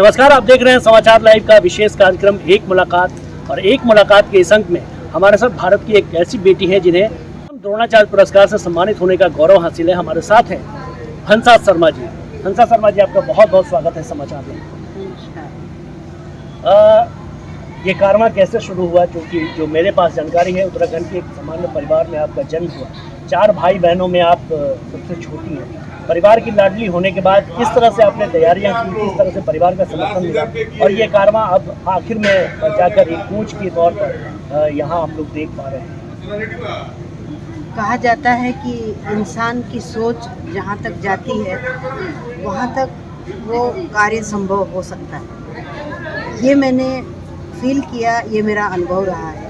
नमस्कार, आप देख रहे हैं समाचार लाइव का विशेष कार्यक्रम एक मुलाकात। और एक मुलाकात के इस अंक में हमारे साथ भारत की एक ऐसी बेटी है जिन्हें द्रोणाचार्य पुरस्कार से सम्मानित होने का गौरव हासिल है। हमारे साथ हैं हंसा शर्मा जी। हंसा शर्मा जी, आपका बहुत बहुत स्वागत है समाचार में। ये कारवां कैसे शुरू हुआ? क्योंकि जो मेरे पास जानकारी है, उत्तराखंड के एक सामान्य परिवार में आपका जन्म हुआ। 4 भाई बहनों में आप सबसे छोटी हैं। परिवार की लाडली होने के बाद किस तरह से आपने तैयारियां की, किस तरह से परिवार का समर्थन मिला और ये कारवां अब आखिर में जाकर एक कूच के तौर पर यहाँ हम लोग देख पा रहे हैं। कहा जाता है कि इंसान की सोच जहाँ तक जाती है वहाँ तक वो कार्य संभव हो सकता है। ये मैंने फील किया, ये मेरा अनुभव रहा है।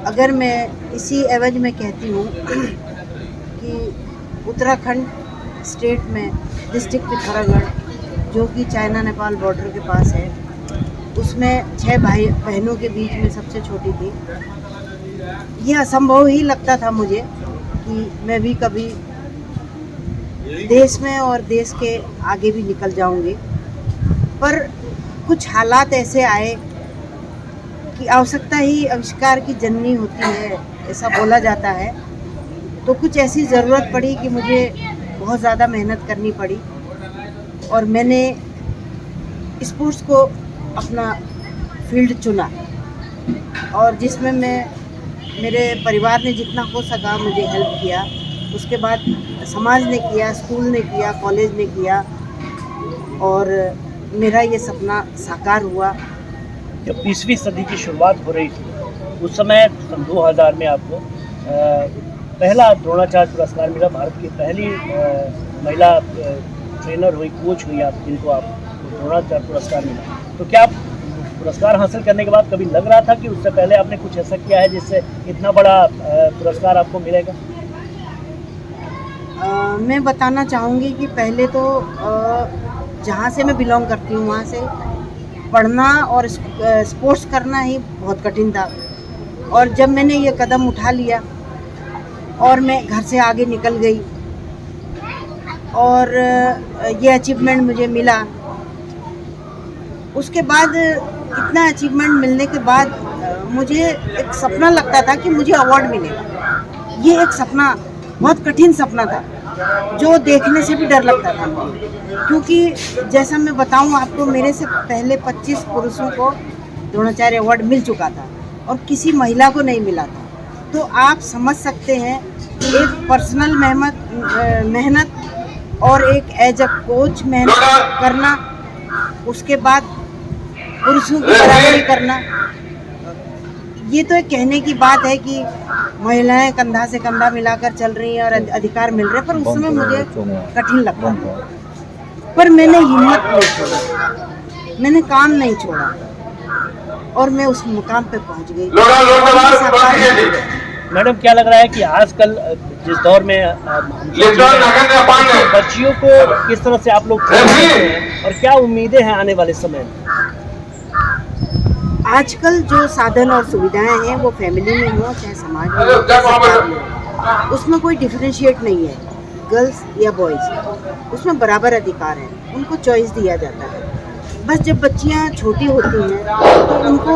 अगर मैं इसी एवज में कहती हूँ कि उत्तराखंड स्टेट में डिस्ट्रिक्ट पिथौरागढ़, जो कि चाइना नेपाल बॉर्डर के पास है, उसमें 6 भाई बहनों के बीच में सबसे छोटी थी। ये असंभव ही लगता था मुझे कि मैं भी कभी देश में और देश के आगे भी निकल जाऊंगी। पर कुछ हालात ऐसे आए कि आवश्यकता ही आविष्कार की जननी होती है, ऐसा बोला जाता है। तो कुछ ऐसी ज़रूरत पड़ी कि मुझे बहुत ज़्यादा मेहनत करनी पड़ी और मैंने स्पोर्ट्स को अपना फील्ड चुना, और जिसमें मेरे परिवार ने जितना हो सका मुझे हेल्प किया। उसके बाद समाज ने किया, स्कूल ने किया, कॉलेज ने किया, और मेरा ये सपना साकार हुआ। जब 20वीं सदी की शुरुआत हो रही थी, उस समय सन 2000 में आपको पहला द्रोणाचार्य पुरस्कार मिला। भारत की पहली महिला ट्रेनर हुई, कोच हुई आप, जिनको आप द्रोणाचार्य पुरस्कार मिला। तो क्या आप पुरस्कार हासिल करने के बाद कभी लग रहा था कि उससे पहले आपने कुछ ऐसा किया है जिससे इतना बड़ा पुरस्कार आपको मिलेगा? मैं बताना चाहूँगी कि पहले तो जहाँ से मैं बिलोंग करती हूँ वहाँ से पढ़ना और स्पोर्ट्स करना ही बहुत कठिन था। और जब मैंने ये कदम उठा लिया और मैं घर से आगे निकल गई और ये अचीवमेंट मुझे मिला, उसके बाद इतना अचीवमेंट मिलने के बाद मुझे एक सपना लगता था कि मुझे अवार्ड मिलेगा। ये एक सपना, बहुत कठिन सपना था, जो देखने से भी डर लगता था मुझे। क्योंकि जैसा मैं बताऊं आपको, मेरे से पहले 25 पुरुषों को द्रोणाचार्य अवार्ड मिल चुका था और किसी महिला को नहीं मिला था। तो आप समझ सकते हैं कि एक पर्सनल मेहनत और एक एज अ कोच मेहनत करना, उसके बाद पुरुषों की बराबरी करना, ये तो एक कहने की बात है कि महिलाएं कंधा से कंधा मिलाकर चल रही हैं और अधिकार मिल रहे हैं, पर उस समय मुझे कठिन लगता था। पर मैंने हिम्मत नहीं छोड़ा, मैंने काम नहीं छोड़ा और मैं उस मुकाम पे पहुंच गई। मैडम, क्या लग रहा है कि आजकल जिस दौर में बच्चियों को किस तरह से आप लोग ट्रेन करते हैं और क्या उम्मीदें हैं आने वाले समय में? आजकल जो साधन और सुविधाएं हैं वो फैमिली में हो चाहे समाज में हो, चाहे सरकार में हो, उसमें कोई डिफरेंशिएट नहीं है, गर्ल्स या बॉयज़, उसमें बराबर अधिकार है, उनको चॉइस दिया जाता है। बस जब बच्चियां छोटी होती हैं तो उनको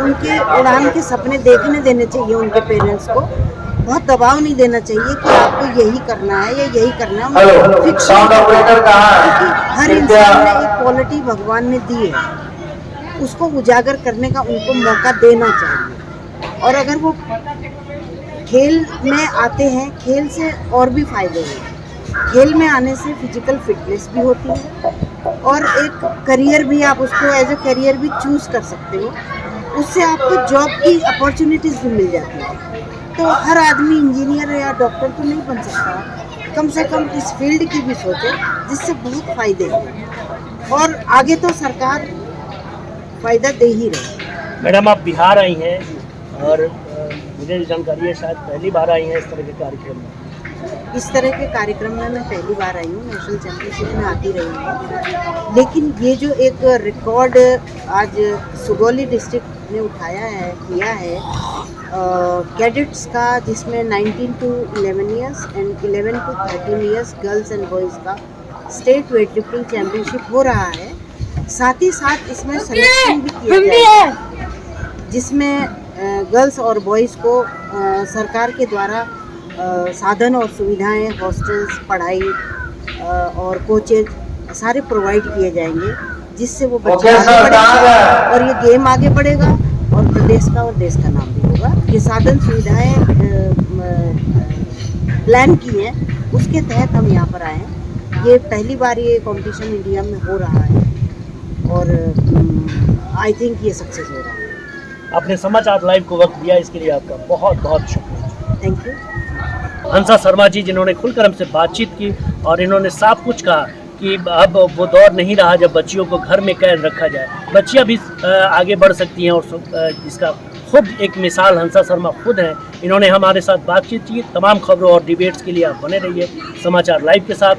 उनके उड़ान के सपने देखने देने चाहिए, उनके पेरेंट्स को बहुत दबाव नहीं देना चाहिए कि आपको यही करना है या यही करना है। फिक्स क्योंकि हर इंसान में एक क्वालिटी भगवान ने दी है, उसको उजागर करने का उनको मौका देना चाहिए। और अगर वो खेल में आते हैं, खेल से और भी फायदे हैं। खेल में आने से फिजिकल फिटनेस भी होती है और एक करियर भी, आप उसको एज ए करियर भी चूज़ कर सकते हो। उससे आपको जॉब की अपॉर्चुनिटीज़ भी मिल जाती है। तो हर आदमी इंजीनियर या डॉक्टर तो नहीं बन सकता, कम से कम इस फील्ड की भी सोचे, जिससे बहुत फ़ायदे हैं और आगे तो सरकार फ़ायदा दे ही रही। मैडम, आप बिहार आई हैं और मुझे जानकारी है शायद पहली बार आई हैं इस तरह के कार्यक्रम में। इस तरह के कार्यक्रम में मैं पहली बार आई हूँ, नेशनल चैम्पियनशिप में आती रही हूँ, लेकिन ये जो एक रिकॉर्ड आज सुगौली डिस्ट्रिक्ट ने उठाया है, किया है कैडेट्स का, जिसमें 19 to 11 years and 11 to 13 years girls and boys का स्टेट वेट लिफ्टिंग चैम्पियनशिप हो रहा है, साथ ही साथ इसमें सिलेक्शन भी किया जाएगा, जिसमें गर्ल्स और बॉयज़ को सरकार के द्वारा साधन और सुविधाएं, हॉस्टल्स, पढ़ाई और कोचेज सारे प्रोवाइड किए जाएंगे, जिससे वो बच्चे आगे बढ़ेंगे और ये गेम आगे बढ़ेगा और प्रदेश का और देश का नाम भी होगा। ये साधन सुविधाएं प्लान की हैं, उसके तहत हम यहाँ पर आए हैं। ये पहली बार ये कंपटीशन इंडिया में हो रहा है और आई थिंक ये सक्सेस हो रहा है। आपने समाचार लाइव को वक्त दिया, इसके लिए आपका बहुत बहुत शुक्रिया। Thank you. हंसा शर्मा जी, जिन्होंने खुलकर हमसे बातचीत की और इन्होंने साफ कुछ कहा कि अब वो दौर नहीं रहा जब बच्चियों को घर में कैद रखा जाए, बच्चियां भी आगे बढ़ सकती हैं और इसका खुद एक मिसाल हंसा शर्मा खुद हैं। इन्होंने हमारे साथ बातचीत की। तमाम खबरों और डिबेट्स के लिए आप बने रहिए समाचार लाइव के साथ।